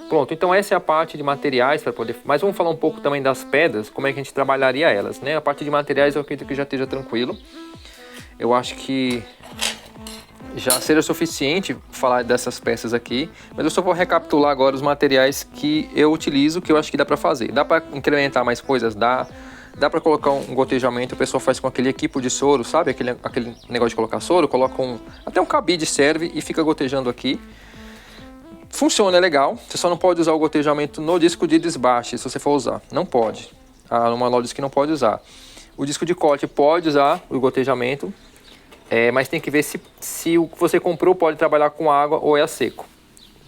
Pronto, então essa é a parte de materiais para poder... Mas vamos falar um pouco também das pedras, como é que a gente trabalharia elas, né? A parte de materiais eu acredito que já esteja tranquilo. Eu acho que já seria suficiente falar dessas peças aqui, mas eu só vou recapitular agora os materiais que eu utilizo, que eu acho que dá para fazer. Dá para incrementar mais coisas? Dá para colocar um gotejamento, o pessoal faz com aquele equipo de soro, sabe? Aquele negócio de colocar soro, coloca até um cabide serve e fica gotejando aqui. Funciona, é legal, você só não pode usar o gotejamento no disco de desbaste, se você for usar, não pode. No manual diz que não pode usar. O disco de corte pode usar o gotejamento, mas tem que ver se o que você comprou pode trabalhar com água ou é a seco.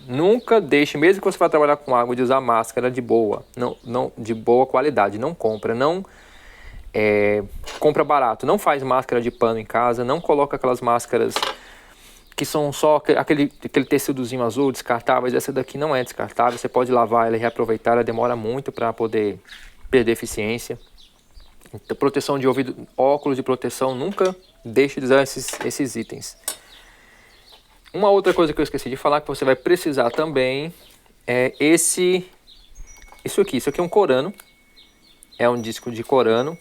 Nunca deixe, mesmo que você vá trabalhar com água, de usar máscara de boa, não de boa qualidade, não compra, compra barato, não faz máscara de pano em casa, não coloca aquelas máscaras que são só aquele tecidozinho azul, descartáveis. Essa daqui não é descartável, você pode lavar ela e reaproveitar, ela demora muito para poder perder eficiência. Então, proteção de ouvido, óculos de proteção, nunca deixe de usar esses itens. Uma outra coisa que eu esqueci de falar, que você vai precisar também, é isso aqui é um corano, é um disco de corano.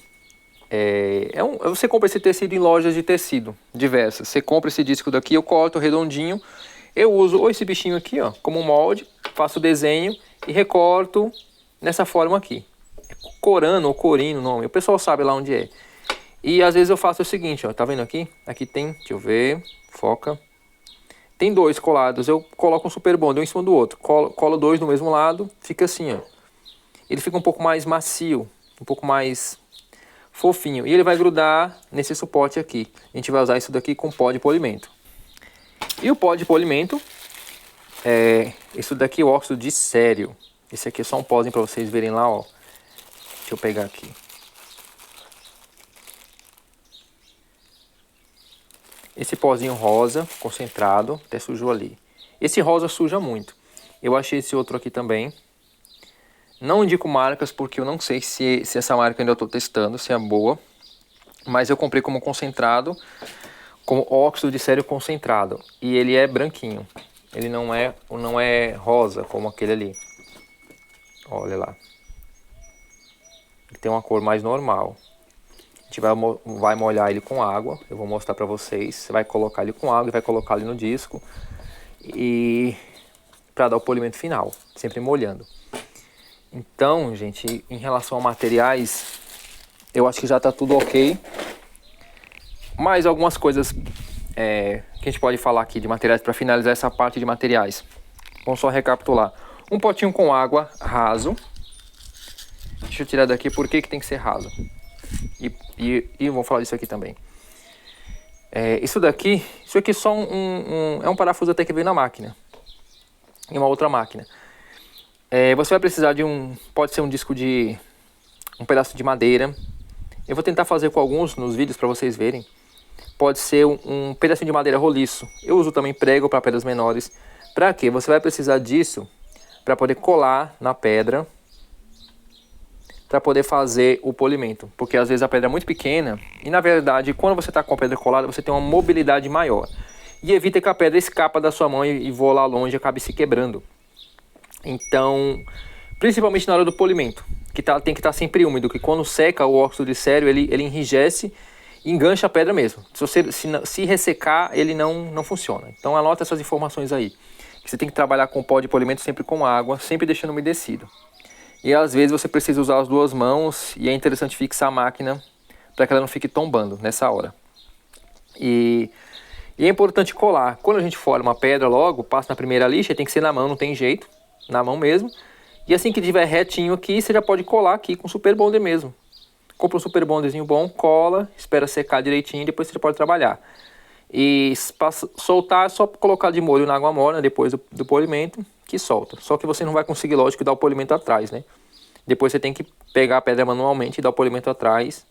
Você compra esse tecido em lojas de tecido diversas. Você compra esse disco daqui, eu corto redondinho. Eu uso esse bichinho aqui, ó, como molde, faço o desenho e recorto nessa forma aqui. É corano ou corino o nome, o pessoal sabe lá onde é. E às vezes eu faço o seguinte, ó, tá vendo aqui? Aqui tem, deixa eu ver, foca. Tem dois colados, eu coloco um super bonder um em cima do outro. Colo dois no mesmo lado, fica assim, ó. Ele fica um pouco mais macio, um pouco mais fofinho, e ele vai grudar nesse suporte aqui. A gente vai usar isso daqui com pó de polimento. E o pó de polimento isso daqui é o óxido de sério. Esse aqui é só um pózinho para vocês verem lá, ó. Deixa eu pegar aqui. Esse pozinho rosa concentrado, até sujou ali. Esse rosa suja muito. Eu achei esse outro aqui também. Não indico marcas porque eu não sei se essa marca ainda estou testando, se é boa. Mas eu comprei como concentrado, como óxido de sério concentrado. E ele é branquinho. Ele não é rosa como aquele ali. Olha lá. Ele tem uma cor mais normal. A gente vai molhar ele com água. Eu vou mostrar para vocês. Você vai colocar ele com água e vai colocar ele no disco. E para dar o polimento final. Sempre molhando. Então, gente, em relação a materiais, eu acho que já está tudo ok. Mais algumas coisas que a gente pode falar aqui de materiais para finalizar essa parte de materiais. Vamos só recapitular. Um potinho com água raso. Deixa eu tirar daqui porque que tem que ser raso. E vou falar disso aqui também. Isso aqui é só é um parafuso até que veio na máquina. Em uma outra máquina. Você vai precisar de pode ser um disco de um pedaço de madeira. Eu vou tentar fazer com alguns nos vídeos para vocês verem. Pode ser um pedacinho de madeira roliço. Eu uso também prego para pedras menores. Para quê? Você vai precisar disso para poder colar na pedra, para poder fazer o polimento. Porque às vezes a pedra é muito pequena e na verdade quando você está com a pedra colada você tem uma mobilidade maior. E evita que a pedra escapa da sua mão e voa lá longe e acabe se quebrando. Então, principalmente na hora do polimento, que tem que estar sempre úmido, que quando seca o óxido de sério, ele enrijece e engancha a pedra mesmo. Se ressecar, ele não funciona. Então anota essas informações aí. Você tem que trabalhar com pó de polimento sempre com água, sempre deixando umedecido. E às vezes você precisa usar as duas mãos e é interessante fixar a máquina para que ela não fique tombando nessa hora. E é importante colar. Quando a gente fora uma pedra logo, passa na primeira lixa, tem que ser na mão, não tem jeito. Na mão mesmo. E assim que tiver retinho aqui, você já pode colar aqui com super bonder mesmo. Compra um super bonderzinho bom, cola, espera secar direitinho e depois você já pode trabalhar. E para soltar é só colocar de molho na água morna depois do polimento que solta. Só que você não vai conseguir, lógico, dar o polimento atrás, né? Depois você tem que pegar a pedra manualmente e dar o polimento atrás.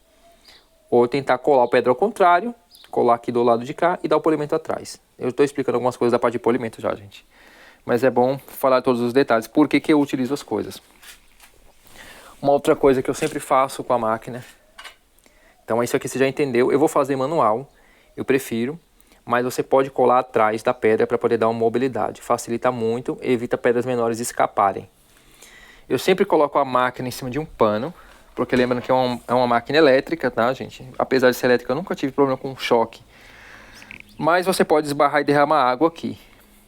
Ou tentar colar a pedra ao contrário, colar aqui do lado de cá e dar o polimento atrás. Eu estou explicando algumas coisas da parte de polimento já, gente. Mas é bom falar todos os detalhes. Por que eu utilizo as coisas? Uma outra coisa que eu sempre faço com a máquina. Então isso aqui você já entendeu. Eu vou fazer manual. Eu prefiro. mas você pode colar atrás da pedra para poder dar uma mobilidade. Facilita muito e evita pedras menores escaparem. Eu sempre coloco a máquina em cima de um pano, porque lembrando que é uma máquina elétrica, tá, gente? Apesar de ser elétrica, eu nunca tive problema com choque. Mas você pode esbarrar e derramar água aqui.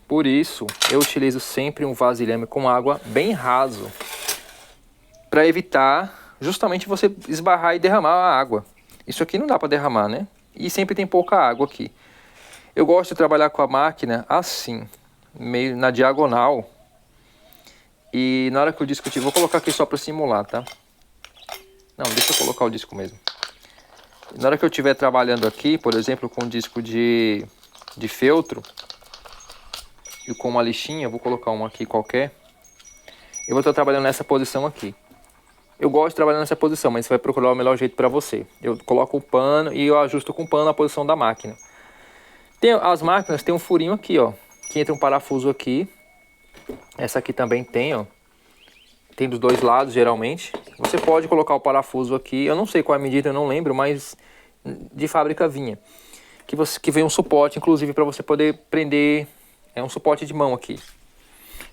Por isso, eu utilizo sempre um vasilhame com água bem raso, para evitar justamente você esbarrar e derramar a água. Isso aqui não dá para derramar, né? E sempre tem pouca água aqui. Eu gosto de trabalhar com a máquina assim, meio na diagonal. E na hora que o disco tiver, vou colocar aqui só para simular, tá? Não, deixa eu colocar o disco mesmo. Na hora que eu estiver trabalhando aqui, por exemplo, com um disco de feltro e com uma lixinha, vou colocar uma aqui qualquer. Eu vou estar trabalhando nessa posição aqui. Eu gosto de trabalhar nessa posição, mas você vai procurar o melhor jeito para você. Eu coloco o pano e eu ajusto com o pano a posição da máquina. As máquinas têm um furinho aqui, ó, que entra um parafuso aqui. Essa aqui também tem, ó. Tem dos dois lados, geralmente. Você pode colocar o parafuso aqui. Eu não sei qual é a medida, eu não lembro, mas de fábrica vinha. Que vem um suporte, inclusive, para você poder prender. É um suporte de mão aqui.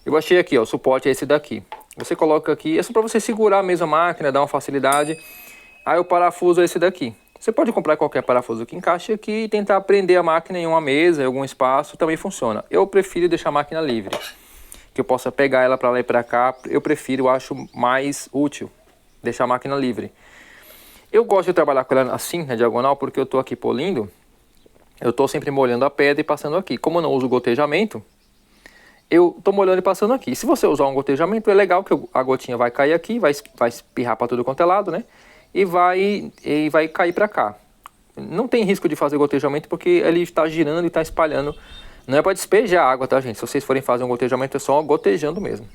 Eu achei aqui, ó, o suporte é esse daqui. Você coloca aqui, é só para você segurar mesmo a máquina, dar uma facilidade. Aí o parafuso é esse daqui. Você pode comprar qualquer parafuso que encaixe aqui e tentar prender a máquina em uma mesa, em algum espaço, também funciona. Eu prefiro deixar a máquina livre, que eu possa pegar ela para lá e para cá. Eu prefiro, eu acho mais útil deixar a máquina livre. Eu gosto de trabalhar com ela assim, na diagonal, porque eu estou aqui polindo. Eu estou sempre molhando a pedra e passando aqui. Como eu não uso gotejamento, eu estou molhando e passando aqui. Se você usar um gotejamento, é legal que a gotinha vai cair aqui, vai espirrar para tudo quanto é lado, né? E vai cair para cá. Não tem risco de fazer gotejamento porque ele está girando e está espalhando. Não é para despejar água, tá, gente? Se vocês forem fazer um gotejamento, é só gotejando mesmo.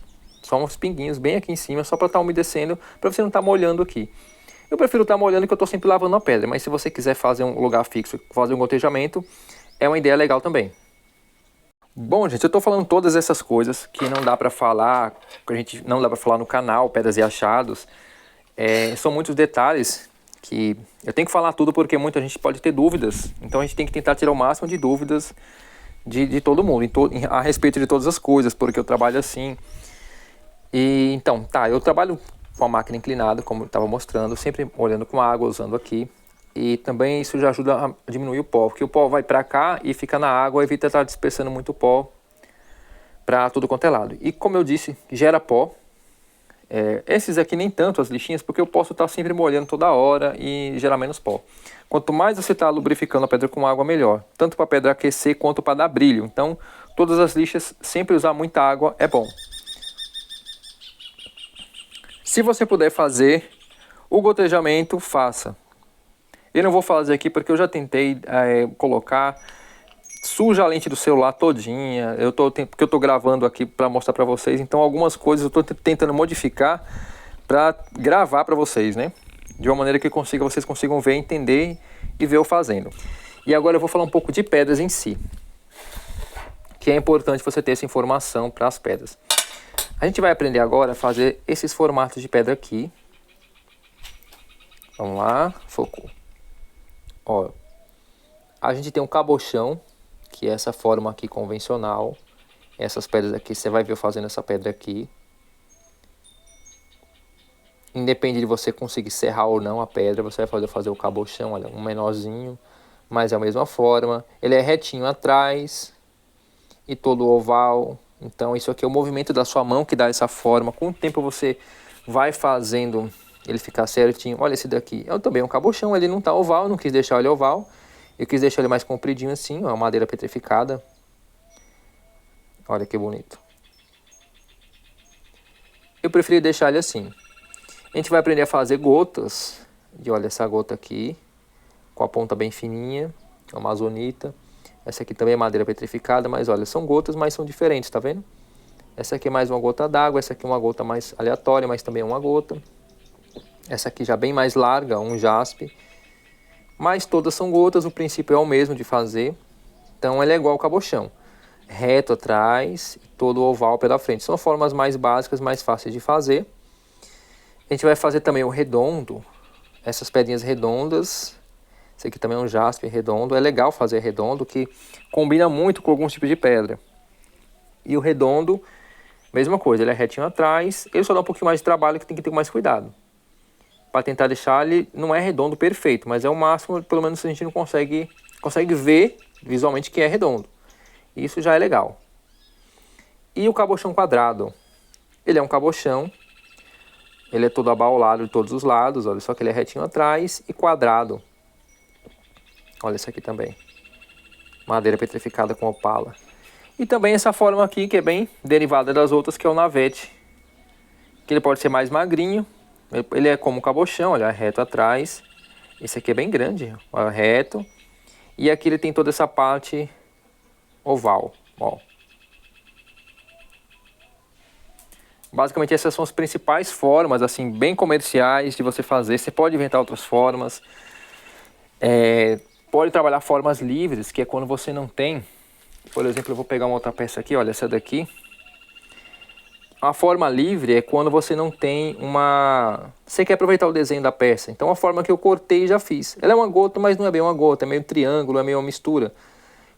Só uns pinguinhos bem aqui em cima, só para estar umedecendo, para você não estar molhando aqui. Eu prefiro estar molhando que eu estou sempre lavando a pedra, mas se você quiser fazer um lugar fixo, fazer um gotejamento, é uma ideia legal também. Bom, gente, eu estou falando todas essas coisas que não dá para falar, que a gente não dá para falar no canal, Pedras e Achados. São muitos detalhes que eu tenho que falar tudo porque muita gente pode ter dúvidas. Então a gente tem que tentar tirar o máximo de dúvidas de todo mundo, a respeito de todas as coisas, porque eu trabalho assim. E então, tá, eu trabalho com a máquina inclinada, como eu estava mostrando, sempre olhando com água, usando aqui. E também isso já ajuda a diminuir o pó, porque o pó vai para cá e fica na água, evita estar dispersando muito pó para tudo quanto é lado. E como eu disse, gera pó. Esses aqui nem tanto, as lixinhas, porque eu posso estar sempre molhando toda hora e gerar menos pó. Quanto mais você está lubrificando a pedra com água, melhor. Tanto para a pedra aquecer quanto para dar brilho. Então, todas as lixas, sempre usar muita água é bom. Se você puder fazer o gotejamento, faça. Eu não vou fazer aqui porque eu já tentei colocar, suja a lente do celular todinha, porque eu estou gravando aqui para mostrar para vocês, então algumas coisas eu estou tentando modificar para gravar para vocês, né? De uma maneira que vocês consigam ver, entender e ver eu fazendo. E agora eu vou falar um pouco de pedras em si, que é importante você ter essa informação para as pedras. A gente vai aprender agora a fazer esses formatos de pedra aqui. Vamos lá, focou. Ó, a gente tem um cabochão, que é essa forma aqui convencional. Essas pedras aqui, você vai ver eu fazendo essa pedra aqui. Independente de você conseguir serrar ou não a pedra, você vai fazer o cabochão, olha, um menorzinho, mas é a mesma forma. Ele é retinho atrás e todo oval. Então isso aqui é o movimento da sua mão que dá essa forma. Com o tempo você vai fazendo ele ficar certinho. Olha esse daqui, é também um cabochão, ele não tá oval, eu não quis deixar ele oval. Eu quis deixar ele mais compridinho assim, ó, madeira petrificada. Olha que bonito. Eu preferi deixar ele assim. A gente vai aprender a fazer gotas. E olha essa gota aqui, com a ponta bem fininha, amazonita. Essa aqui também é madeira petrificada, mas olha, são gotas, mas são diferentes, tá vendo? Essa aqui é mais uma gota d'água, essa aqui é uma gota mais aleatória, mas também é uma gota. Essa aqui já bem mais larga, um jaspe. Mas todas são gotas, o princípio é o mesmo de fazer. Então ele é igual ao cabochão. Reto atrás, todo oval pela frente. São formas mais básicas, mais fáceis de fazer. A gente vai fazer também o redondo. Essas pedrinhas redondas Esse aqui também é um jaspe redondo. É legal fazer redondo, que combina muito com alguns tipos de pedra. E o redondo, mesma coisa, ele é retinho atrás. Ele só dá um pouquinho mais de trabalho, que tem que ter mais cuidado. Para tentar deixar ele, não é redondo perfeito, mas é o máximo, pelo menos a gente não consegue ver visualmente que é redondo. Isso já é legal. E o cabochão quadrado. Ele é um cabochão. Ele é todo abaulado de todos os lados, olha só que ele é retinho atrás e quadrado. Olha esse aqui também. Madeira petrificada com opala. E também essa forma aqui, que é bem derivada das outras, que é o navete. Que ele pode ser mais magrinho. Ele é como um cabochão, olha, reto atrás. Esse aqui é bem grande, olha, reto. E aqui ele tem toda essa parte oval, ó. Basicamente essas são as principais formas, assim, bem comerciais de você fazer. Você pode inventar outras formas. Pode trabalhar formas livres, que é quando você não tem. Por exemplo, eu vou pegar uma outra peça aqui, olha, essa daqui. A forma livre é quando você não tem uma... Você quer aproveitar o desenho da peça. Então a forma que eu cortei e já fiz. Ela é uma gota, mas não é bem uma gota, é meio triângulo, é meio uma mistura.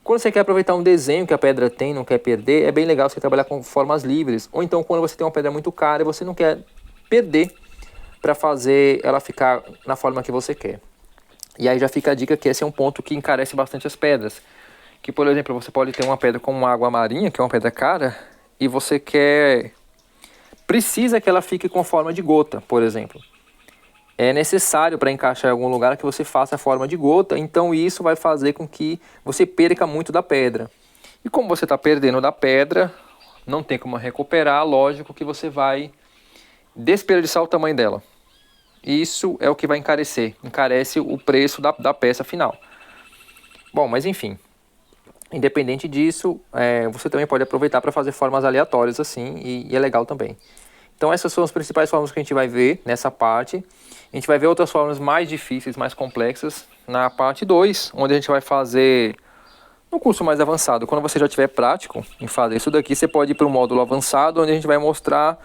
Quando você quer aproveitar um desenho que a pedra tem, não quer perder, é bem legal você trabalhar com formas livres. Ou então quando você tem uma pedra muito cara e você não quer perder para fazer ela ficar na forma que você quer. E aí já fica a dica que esse é um ponto que encarece bastante as pedras. Que, por exemplo, você pode ter uma pedra como uma água marinha, que é uma pedra cara, e você precisa que ela fique com forma de gota, por exemplo. É necessário para encaixar em algum lugar que você faça a forma de gota, então isso vai fazer com que você perca muito da pedra. E como você está perdendo da pedra, não tem como recuperar, lógico que você vai desperdiçar o tamanho dela. Isso é o que vai encarece o preço da peça final. Bom, mas enfim, independente disso, você também pode aproveitar para fazer formas aleatórias assim, e é legal também. Então essas são as principais formas que a gente vai ver nessa parte. A gente vai ver outras formas mais difíceis, mais complexas na parte 2, onde a gente vai fazer no curso mais avançado. Quando você já tiver prático em fazer isso daqui, você pode ir para um módulo avançado, onde a gente vai mostrar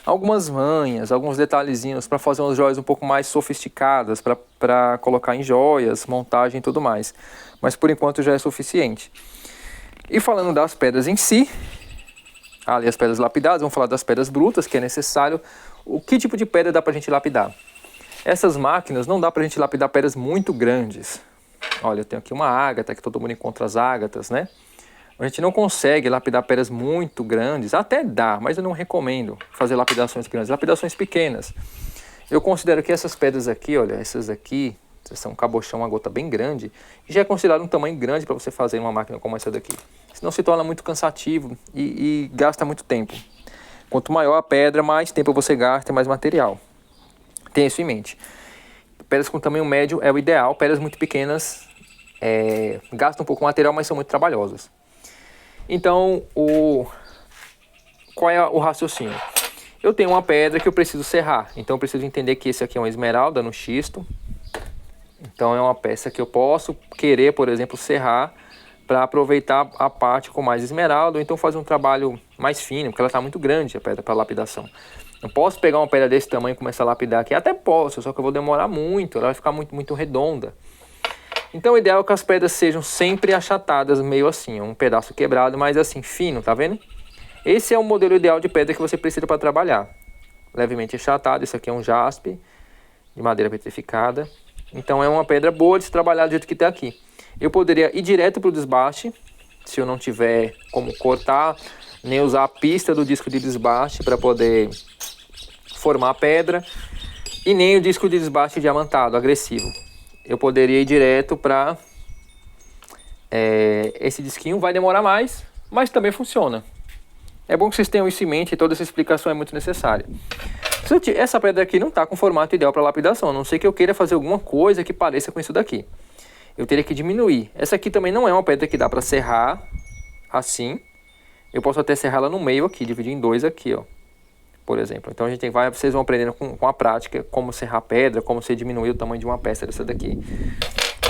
algumas manhas, alguns detalhezinhos para fazer umas joias um pouco mais sofisticadas, para colocar em joias, montagem e tudo mais. Mas por enquanto já é suficiente. E falando das pedras em si, ali as pedras lapidadas, vamos falar das pedras brutas, que é necessário. Que tipo de pedra dá para a gente lapidar? Essas máquinas não dá para a gente lapidar pedras muito grandes. Olha, eu tenho aqui uma ágata, que todo mundo encontra as ágatas, né? A gente não consegue lapidar pedras muito grandes, até dá, mas eu não recomendo fazer lapidações grandes, lapidações pequenas. Eu considero que essas pedras aqui, olha, essas aqui, são um cabochão, uma gota bem grande, já é considerado um tamanho grande para você fazer uma máquina como essa daqui. Senão se torna muito cansativo e gasta muito tempo. Quanto maior a pedra, mais tempo você gasta e mais material. Tenha isso em mente. Pedras com tamanho médio é o ideal, pedras muito pequenas gastam um pouco de material, mas são muito trabalhosas. Então, qual é o raciocínio? Eu tenho uma pedra que eu preciso serrar, então eu preciso entender que esse aqui é uma esmeralda no xisto. Então é uma peça que eu posso querer, por exemplo, serrar para aproveitar a parte com mais esmeralda, ou então fazer um trabalho mais fino, porque ela está muito grande a pedra para lapidação. Eu posso pegar uma pedra desse tamanho e começar a lapidar aqui? Até posso, só que eu vou demorar muito, ela vai ficar muito, muito redonda. Então o ideal é que as pedras sejam sempre achatadas, meio assim, um pedaço quebrado, mas assim, fino, tá vendo? Esse é o modelo ideal de pedra que você precisa para trabalhar. Levemente achatado, esse aqui é um jaspe de madeira petrificada. Então é uma pedra boa de se trabalhar do jeito que está aqui. Eu poderia ir direto para o desbaste, se eu não tiver como cortar, nem usar a pista do disco de desbaste para poder formar a pedra, e nem o disco de desbaste diamantado, agressivo. Eu poderia ir direto para esse disquinho, vai demorar mais, mas também funciona. É bom que vocês tenham isso em mente, toda essa explicação é muito necessária. Essa pedra aqui não está com o formato ideal para lapidação, a não ser que eu queira fazer alguma coisa que pareça com isso daqui. Eu teria que diminuir. Essa aqui também não é uma pedra que dá para serrar assim. Eu posso até serrar ela no meio aqui, dividir em dois aqui, ó. Por exemplo. Então vocês vão aprendendo com a prática como serrar pedra, como você diminuir o tamanho de uma peça dessa daqui.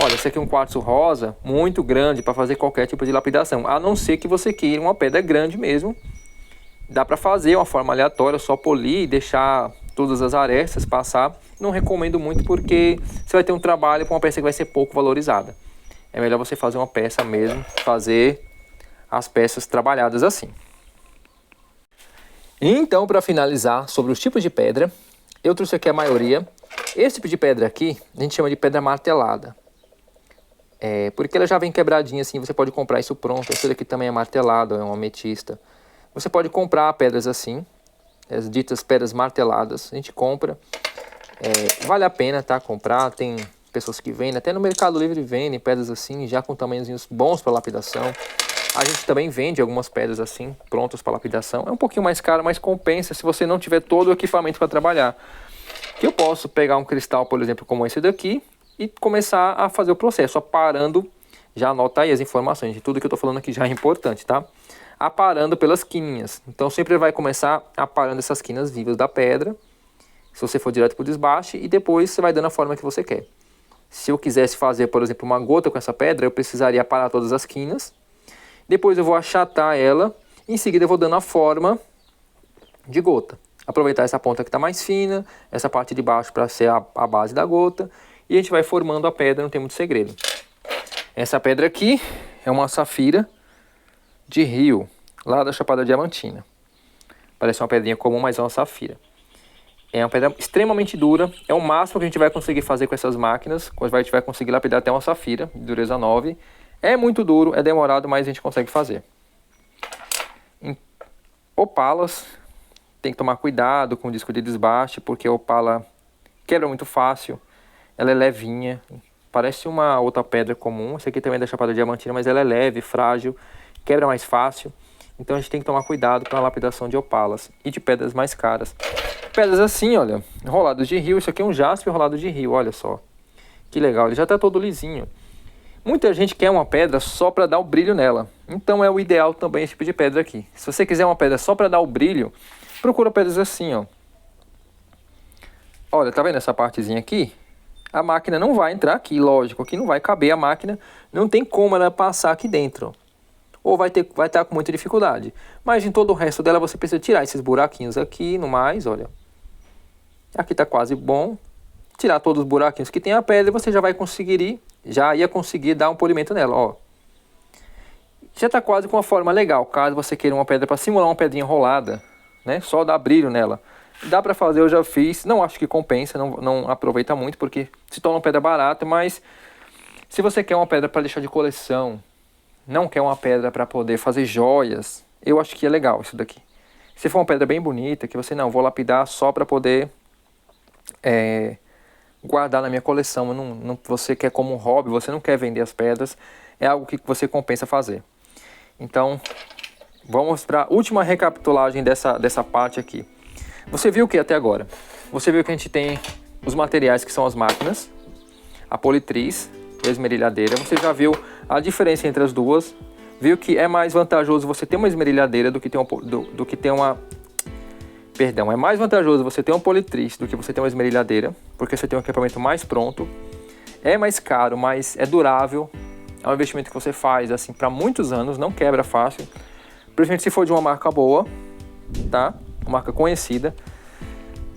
Olha, esse aqui é um quartzo rosa muito grande para fazer qualquer tipo de lapidação. A não ser que você queira uma pedra grande mesmo. Dá para fazer uma forma aleatória, só polir e deixar todas as arestas, passar. Não recomendo muito porque você vai ter um trabalho com uma peça que vai ser pouco valorizada. É melhor você fazer uma peça mesmo, fazer as peças trabalhadas assim. Então, para finalizar sobre os tipos de pedra, eu trouxe aqui a maioria. Esse tipo de pedra aqui, a gente chama de pedra martelada. Porque ela já vem quebradinha assim, você pode comprar isso pronto. Esse daqui também é martelado, é uma ametista. Você pode comprar pedras assim, as ditas pedras marteladas, a gente compra. Vale a pena, tá, comprar, tem pessoas que vendem, até no Mercado Livre vendem pedras assim, já com tamanhozinhos bons para lapidação. A gente também vende algumas pedras assim, prontas para lapidação. É um pouquinho mais caro, mas compensa se você não tiver todo o equipamento para trabalhar. Eu posso pegar um cristal, por exemplo, como esse daqui, e começar a fazer o processo, aparando, já anota aí as informações, de tudo que eu estou falando aqui já é importante, tá? Aparando pelas quininhas. Então sempre vai começar aparando essas quinas vivas da pedra, se você for direto para o desbaste, e depois você vai dando a forma que você quer. Se eu quisesse fazer, por exemplo, uma gota com essa pedra, eu precisaria aparar todas as quinas, depois eu vou achatar ela, em seguida eu vou dando a forma de gota. Aproveitar essa ponta que está mais fina, essa parte de baixo para ser a base da gota, e a gente vai formando a pedra, não tem muito segredo. Essa pedra aqui é uma safira de rio, lá da Chapada Diamantina. Parece uma pedrinha comum, mas é uma safira. É uma pedra extremamente dura, é o máximo que a gente vai conseguir fazer com essas máquinas. A gente vai conseguir lapidar até uma safira, de dureza 9. É muito duro, é demorado, mas a gente consegue fazer. Em opalas, tem que tomar cuidado com o disco de desbaste, porque a opala quebra muito fácil. Ela é levinha, parece uma outra pedra comum. Essa aqui também é da Chapada Diamantina, mas ela é leve, frágil, quebra mais fácil. Então a gente tem que tomar cuidado com a lapidação de opalas e de pedras mais caras. Pedras assim, olha, rolados de rio. Isso aqui é um jaspe rolado de rio, olha só. Que legal, ele já está todo lisinho. Muita gente quer uma pedra só para dar o brilho nela. Então é o ideal também esse tipo de pedra aqui. Se você quiser uma pedra só para dar o brilho, procura pedras assim, ó. Olha, tá vendo essa partezinha aqui? A máquina não vai entrar aqui, lógico, aqui não vai caber a máquina, não tem como ela passar aqui dentro. Ou vai estar com muita dificuldade. Mas em todo o resto dela você precisa tirar esses buraquinhos aqui, no mais, olha. Aqui tá quase bom. Tirar todos os buraquinhos que tem a pedra, você já ia conseguir dar um polimento nela, ó. Já tá quase com uma forma legal, caso você queira uma pedra para simular uma pedrinha enrolada, né? Só dar brilho nela. Dá para fazer, eu já fiz, não acho que compensa, não aproveita muito, porque se torna uma pedra barata, mas se você quer uma pedra para deixar de coleção, não quer uma pedra para poder fazer joias, eu acho que é legal isso daqui. Se for uma pedra bem bonita, que você, não, vou lapidar só para poder guardar na minha coleção, você quer como um hobby, você não quer vender as pedras, é algo que você compensa fazer. Então, vamos para a última recapitulagem dessa parte aqui. Você viu o que até agora? Você viu que a gente tem os materiais que são as máquinas, a politriz e a esmerilhadeira. Você já viu a diferença entre as duas. Viu que é mais vantajoso você ter uma esmerilhadeira do que ter uma... Perdão, é mais vantajoso você ter uma politriz do que você ter uma esmerilhadeira, porque você tem um equipamento mais pronto. É mais caro, mas é durável. É um investimento que você faz assim para muitos anos, não quebra fácil. Principalmente se for de uma marca boa, tá? Uma marca conhecida.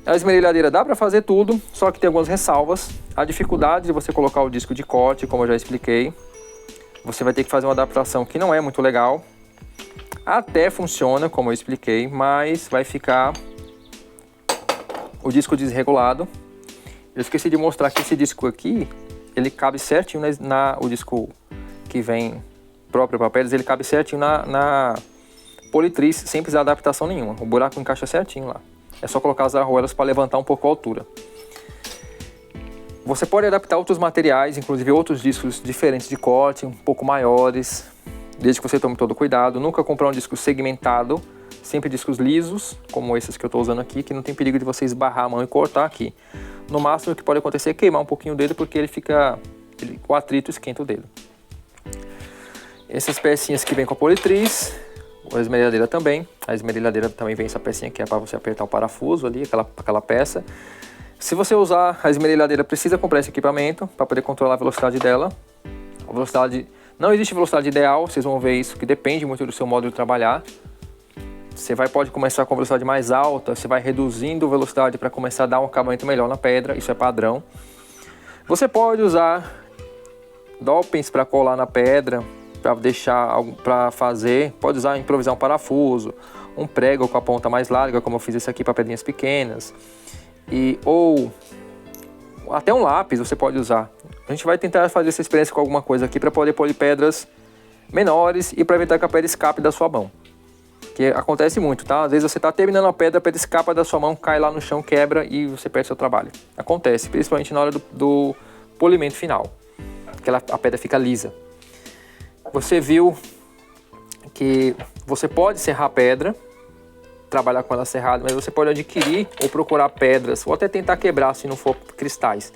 A esmerilhadeira dá para fazer tudo, só que tem algumas ressalvas. A dificuldade de você colocar o disco de corte, como eu já expliquei. Você vai ter que fazer uma adaptação que não é muito legal. Até funciona, como eu expliquei, mas vai ficar o disco desregulado. Eu esqueci de mostrar que esse disco aqui, ele cabe certinho o disco que vem próprio para pedras, ele cabe certinho na politriz, sem precisar de adaptação nenhuma. O buraco encaixa certinho lá. É só colocar as arruelas para levantar um pouco a altura. Você pode adaptar outros materiais, inclusive outros discos diferentes de corte, um pouco maiores, desde que você tome todo cuidado. Nunca comprar um disco segmentado, sempre discos lisos, como esses que eu estou usando aqui, que não tem perigo de você esbarrar a mão e cortar aqui. No máximo o que pode acontecer é queimar um pouquinho o dedo, porque o atrito esquenta o dedo. Essas pecinhas que vem com a politriz, a esmerilhadeira também. A esmerilhadeira também vem essa pecinha que é para você apertar o parafuso ali, aquela peça. Se você usar a esmerilhadeira, precisa comprar esse equipamento para poder controlar a velocidade dela. A velocidade... Não existe velocidade ideal, vocês vão ver isso, que depende muito do seu modo de trabalhar. Você pode começar com velocidade mais alta, você vai reduzindo a velocidade para começar a dar um acabamento melhor na pedra, isso é padrão. Você pode usar dopings para colar na pedra, pode usar, improvisar um parafuso, um prego com a ponta mais larga, como eu fiz esse aqui para pedrinhas pequenas, ou até um lápis você pode usar. A gente vai tentar fazer essa experiência com alguma coisa aqui para poder polir pedras menores e para evitar que a pedra escape da sua mão. Que acontece muito, tá? Às vezes você está terminando a pedra escapa da sua mão, cai lá no chão, quebra e você perde seu trabalho. Acontece, principalmente na hora do polimento final, que a pedra fica lisa. Você viu que você pode serrar a pedra, trabalhar com ela serrada, mas você pode adquirir ou procurar pedras, ou até tentar quebrar se não for cristais,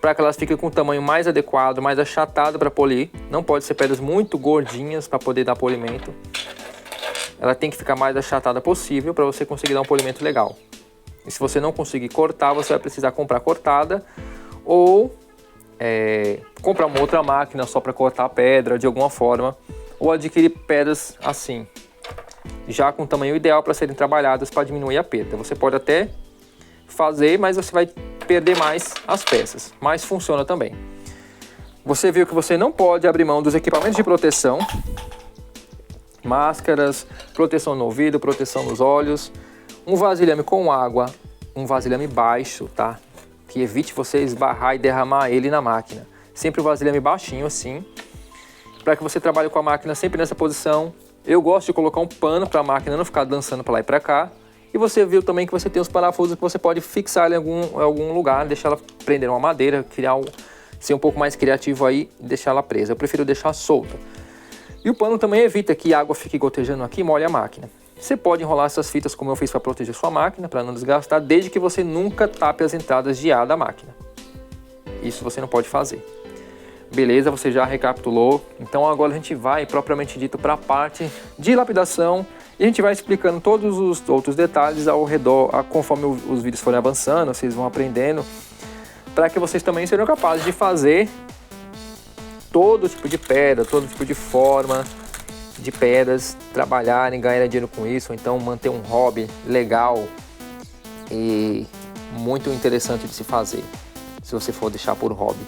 para que elas fiquem com um tamanho mais adequado, mais achatado para polir. Não pode ser pedras muito gordinhas para poder dar polimento. Ela tem que ficar mais achatada possível para você conseguir dar um polimento legal. E se você não conseguir cortar, você vai precisar comprar cortada ou comprar uma outra máquina só para cortar a pedra de alguma forma, ou adquirir pedras assim, já com o tamanho ideal para serem trabalhadas para diminuir a perda. Você pode até fazer, mas você vai perder mais as peças, mas funciona também. Você viu que você não pode abrir mão dos equipamentos de proteção, máscaras, proteção no ouvido, proteção nos olhos, um vasilhame com água, um vasilhame baixo, tá? Que evite você esbarrar e derramar ele na máquina. Sempre o vasilhame baixinho assim, para que você trabalhe com a máquina sempre nessa posição. Eu gosto de colocar um pano para a máquina não ficar dançando para lá e para cá. E você viu também que você tem os parafusos que você pode fixar em algum lugar, deixar ela prender uma madeira, ser um pouco mais criativo aí e deixar ela presa. Eu prefiro deixar solta. E o pano também evita que a água fique gotejando aqui e molhe a máquina. Você pode enrolar essas fitas como eu fiz para proteger sua máquina, para não desgastar, desde que você nunca tape as entradas de ar da máquina. Isso você não pode fazer. Beleza, você já recapitulou. Então agora a gente vai, propriamente dito, para a parte de lapidação. E a gente vai explicando todos os outros detalhes ao redor, conforme os vídeos forem avançando, vocês vão aprendendo, para que vocês também sejam capazes de fazer todo tipo de pedra, todo tipo de forma de pedras, trabalharem, ganharem dinheiro com isso, ou então manter um hobby legal e muito interessante de se fazer, se você for deixar por hobby.